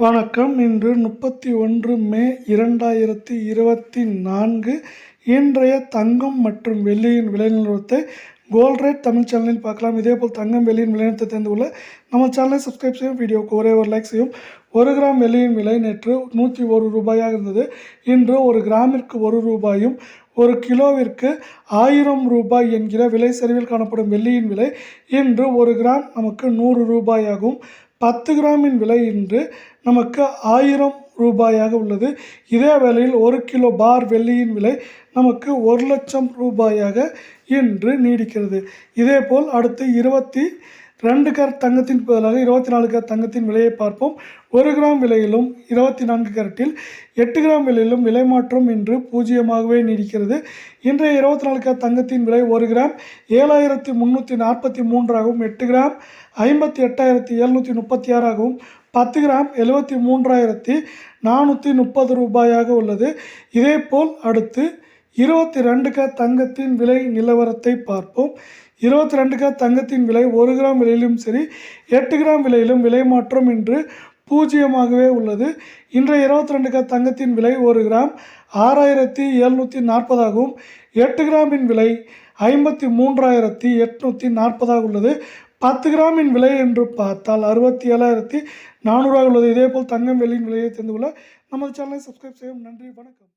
வணக்கம். இன்று 31 மே 2024. இன்றைய தங்கம் மற்றும் வெள்ளியின் விலை நிலவரத்தை கோல்ட் ரேட் தமிழ் சேனலில் பார்க்கலாம். இதேபோல் தங்கம் வெள்ளியின் விலை நிலவரத்தை தெரிந்து கொள்ள நம்ம சேனலை சப்ஸ்கிரைப் செய்யும், வீடியோவுக்கு ஒரே ஒரு லைக் செய்யும். 1 கிராம் வெள்ளியின் விலை நேற்று 101 ரூபாயாக இருந்தது. இன்று 1 கிராமிற்கு 1 ரூபாயும் 1 கிலோவிற்கு 1000 ரூபாய் என்கிற விலை சரிவில் காணப்படும் வெள்ளியின் விலை இன்று 1 கிராம் நமக்கு 100 ரூபாயாகும். 10 கிராமின் விலை இன்று நமக்கு 1000 ரூபாயாக உள்ளது. இதே வேளையில் 1 கிலோ பார் வெள்ளியின் விலை நமக்கு 1 லட்சம் ரூபாயாக இன்று நீடிக்கிறது. இதேபோல் அடுத்து 22 கேரட் தங்கத்தின் பதிலாக 24 கேரட் தங்கத்தின் விலையை பார்ப்போம். 1 கிராம் விலையிலும் 24 கேரட்டில் 8 கிராம் விலையிலும் விலை மாற்றம் இன்று பூஜ்ஜியமாகவே நீடிக்கிறது. இன்றைய 24 கேரட் தங்கத்தின் விலை 1 கிராம் 7343 ஆகவும், 8 கிராம் 58,736 ஆகவும், 10 கிராம் 73,430 ரூபாயாக உள்ளது. இதேபோல் அடுத்து 22 கேரட் தங்கத்தின் விலை நிலவரத்தை பார்ப்போம். 22 கேரட் தங்கத்தின் விலை 1 கிராம் விலையிலும் சரி 8 கிராம் விலையிலும் விலை மாற்றம் இன்று பூஜ்ஜியமாகவே உள்ளது. இன்றைய 22 கேரட் தங்கத்தின் விலை 1 கிராம் 6,740 ஆகவும், 8 கிராமின் விலை 53,840 உள்ளது. 10 கிராமின் விலை என்று பார்த்தால் 67,400 உள்ளது. இதேபோல் தங்கம் வெள்ளியின் விலையை தெரிந்து கொள்ள நமது சேனலை சப்ஸ்கிரைப் செய்யும். நன்றி, வணக்கம்.